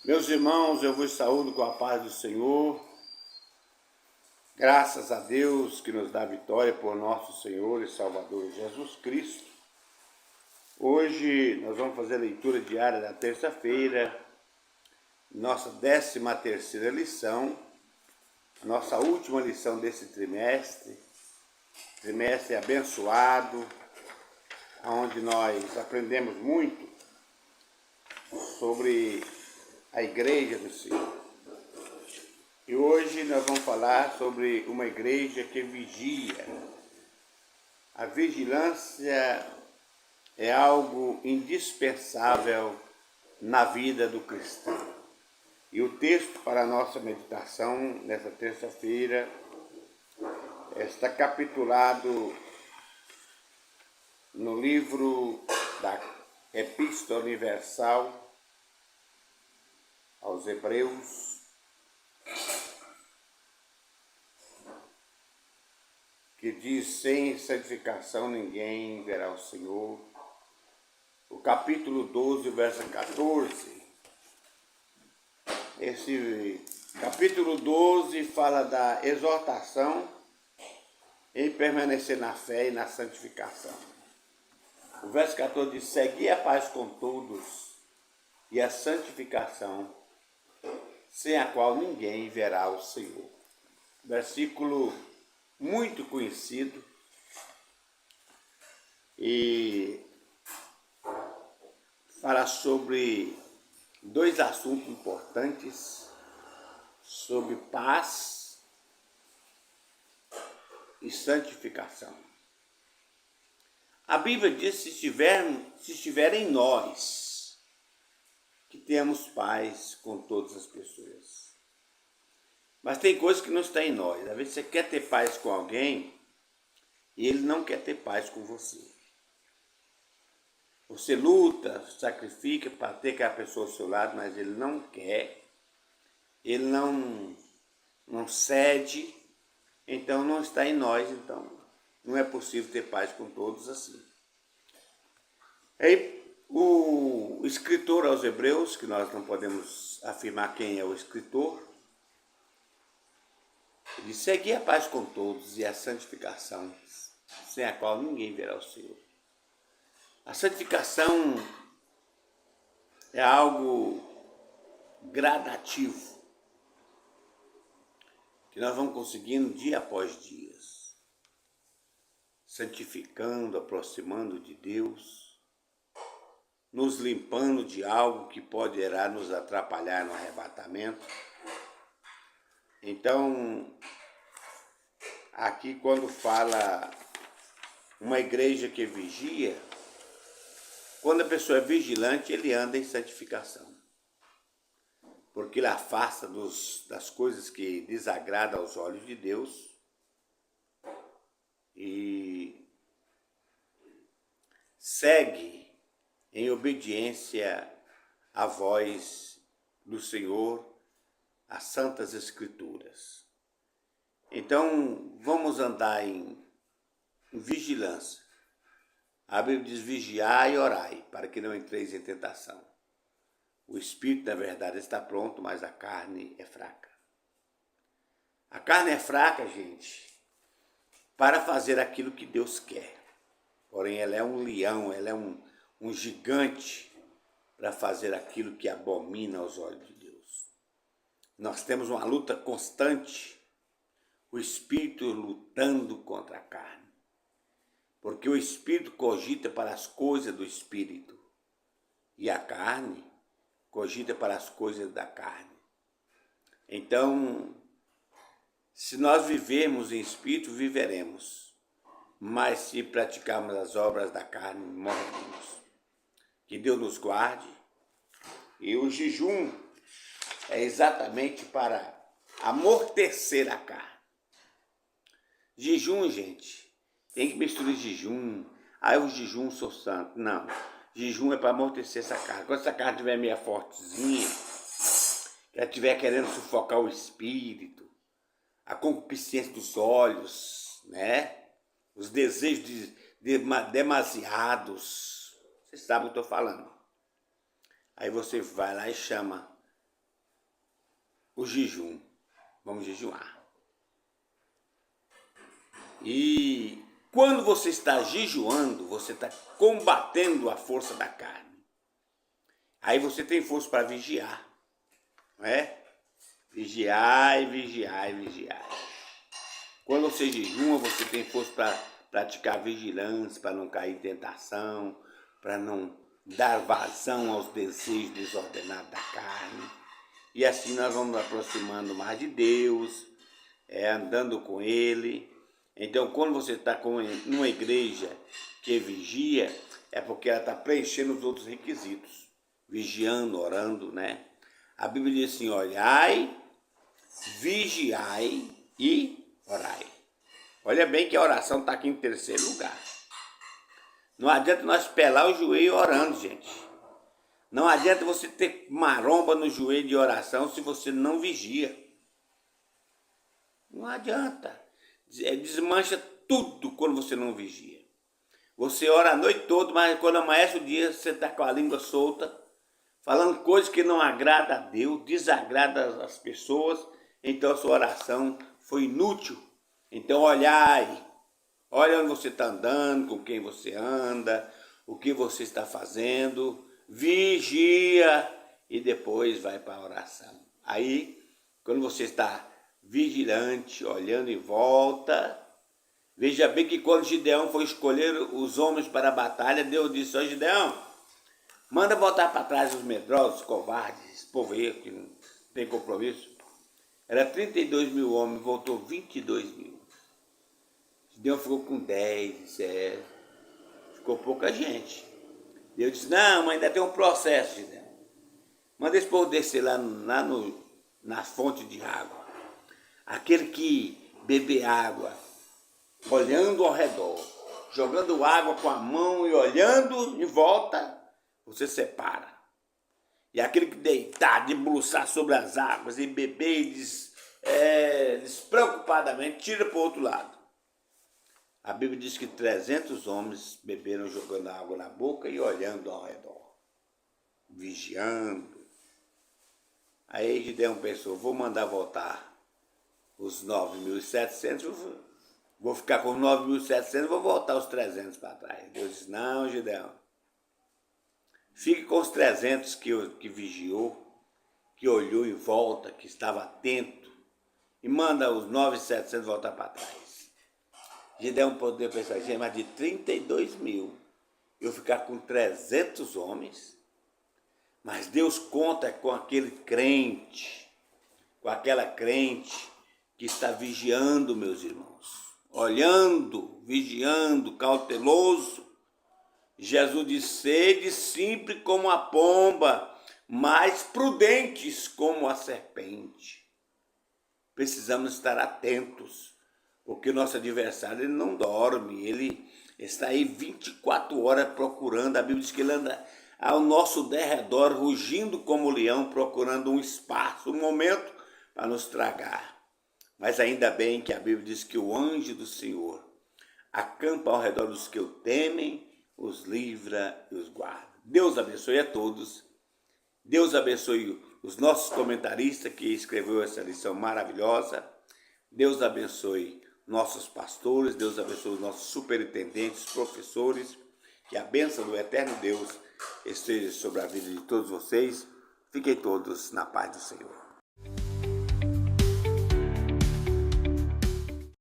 Meus irmãos, eu vos saúdo com a paz do Senhor. Graças a Deus que nos dá vitória por nosso Senhor e Salvador Jesus Cristo. Hoje nós vamos fazer a leitura diária da terça-feira, nossa 13ª lição, nossa última lição desse trimestre abençoado, onde nós aprendemos muito sobre a igreja do Senhor. E hoje nós vamos falar sobre uma igreja que vigia. A vigilância é algo indispensável na vida do cristão. E o texto para a nossa meditação nessa terça-feira está capitulado no livro da Epístola Universal aos Hebreus, que diz: sem santificação ninguém verá o Senhor. O capítulo 12, verso 14. Esse capítulo 12 fala da exortação em permanecer na fé e na santificação. O verso 14 diz: segui a paz com todos e a santificação, sem a qual ninguém verá o Senhor. Versículo muito conhecido e fala sobre dois assuntos importantes, sobre paz e santificação. A Bíblia diz: se estiver em nós, que temos paz com todas as pessoas. Mas tem coisas que não estão em nós. Às vezes você quer ter paz com alguém e ele não quer ter paz com você. Você luta, sacrifica para ter aquela pessoa ao seu lado, mas ele não quer, ele não cede, então não está em nós, então não é possível ter paz com todos assim. Aí o escritor aos Hebreus, que nós não podemos afirmar quem é o escritor, ele segui a paz com todos e a santificação, sem a qual ninguém verá o Senhor. A santificação é algo gradativo, que nós vamos conseguindo dia após dia, santificando, aproximando de Deus, nos limpando de algo que poderá nos atrapalhar no arrebatamento. Então, aqui quando fala uma igreja que vigia, quando a pessoa é vigilante, ele anda em santificação, porque ele afasta das coisas que desagradam aos olhos de Deus e segue em obediência à voz do Senhor, às Santas Escrituras. Então, vamos andar em vigilância. A Bíblia diz: vigiai e orai, para que não entreis em tentação. O espírito, na verdade, está pronto, mas a carne é fraca. A carne é fraca, gente, para fazer aquilo que Deus quer. Porém, ela é um leão, ela é um gigante para fazer aquilo que abomina aos olhos de Deus. Nós temos uma luta constante, o espírito lutando contra a carne. Porque o espírito cogita para as coisas do espírito e a carne cogita para as coisas da carne. Então, se nós vivermos em espírito, viveremos. Mas se praticarmos as obras da carne, morreremos. Que Deus nos guarde. E o jejum é exatamente para amortecer a carne. Jejum, gente, tem que misturar jejum. Eu jejum, sou santo. Não. Jejum é para amortecer essa carne. Quando essa carne estiver meio fortezinha, que ela estiver querendo sufocar o espírito, a concupiscência dos olhos, né? Os desejos demasiados. Você sabe o que eu estou falando. Aí você vai lá e chama o jejum. Vamos jejuar. E quando você está jejuando, você está combatendo a força da carne. Aí você tem força para vigiar, não é? Vigiar e vigiar e vigiar. Quando você jejuma, você tem força para praticar vigilância, para não cair em tentação, para não dar vazão aos desejos desordenados da carne. E assim nós vamos nos aproximando mais de Deus, andando com Ele. Então, quando você está numa igreja que vigia, é porque ela está preenchendo os outros requisitos. Vigiando, orando, né? A Bíblia diz assim, olhai, vigiai e orai. Olha bem que a oração está aqui em terceiro lugar. Não adianta nós pelar o joelho orando, gente. Não adianta você ter maromba no joelho de oração se você não vigia. Não adianta. Desmancha tudo quando você não vigia. Você ora a noite toda, mas quando amanhece o dia, você está com a língua solta, falando coisas que não agradam a Deus, desagrada as pessoas, então a sua oração foi inútil. Então olhai, olha onde você está andando, com quem você anda, o que você está fazendo, vigia e depois vai para a oração. Aí, quando você está vigilante, olhando em volta, veja bem que quando Gideão foi escolher os homens para a batalha, Deus disse, ó Gideão, manda voltar para trás os medrosos, os covardes, esse povo aí que não tem compromisso. Era 32 mil homens, voltou 22 mil. Gideão ficou com 10, ficou pouca gente. Deus disse, não, mas ainda tem um processo, Gideão. Manda esse povo descer lá na fonte de água. Aquele que beber água, olhando ao redor, jogando água com a mão e olhando em volta, você separa. E aquele que deitar, debruçar sobre as águas e beber despreocupadamente, tira para o outro lado. A Bíblia diz que 300 homens beberam jogando água na boca e olhando ao redor, vigiando. Aí Gideão pensou, vou mandar voltar os 9.700, vou ficar com 9.700, vou voltar os 300 para trás. Deus disse, não, Gideão, fique com os 300 que vigiou, que olhou em volta, que estava atento, e manda os 9.700 voltar para trás. Gideão poderia pensar, mas de 32 mil, eu ficar com 300 homens, mas Deus conta com aquele crente, com aquela crente que está vigiando, meus irmãos, olhando, vigiando, cauteloso. Jesus disse, sede simples como a pomba, mas prudentes como a serpente. Precisamos estar atentos, porque o nosso adversário ele não dorme, ele está aí 24 horas procurando. A Bíblia diz que ele anda ao nosso derredor, rugindo como leão, procurando um espaço, um momento para nos tragar. Mas ainda bem que a Bíblia diz que o anjo do Senhor acampa ao redor dos que o temem, os livra e os guarda. Deus abençoe a todos. Deus abençoe os nossos comentaristas que escreveu essa lição maravilhosa. Deus abençoe nossos pastores, Deus abençoe os nossos superintendentes, professores. Que a bênção do eterno Deus esteja sobre a vida de todos vocês. Fiquem todos na paz do Senhor.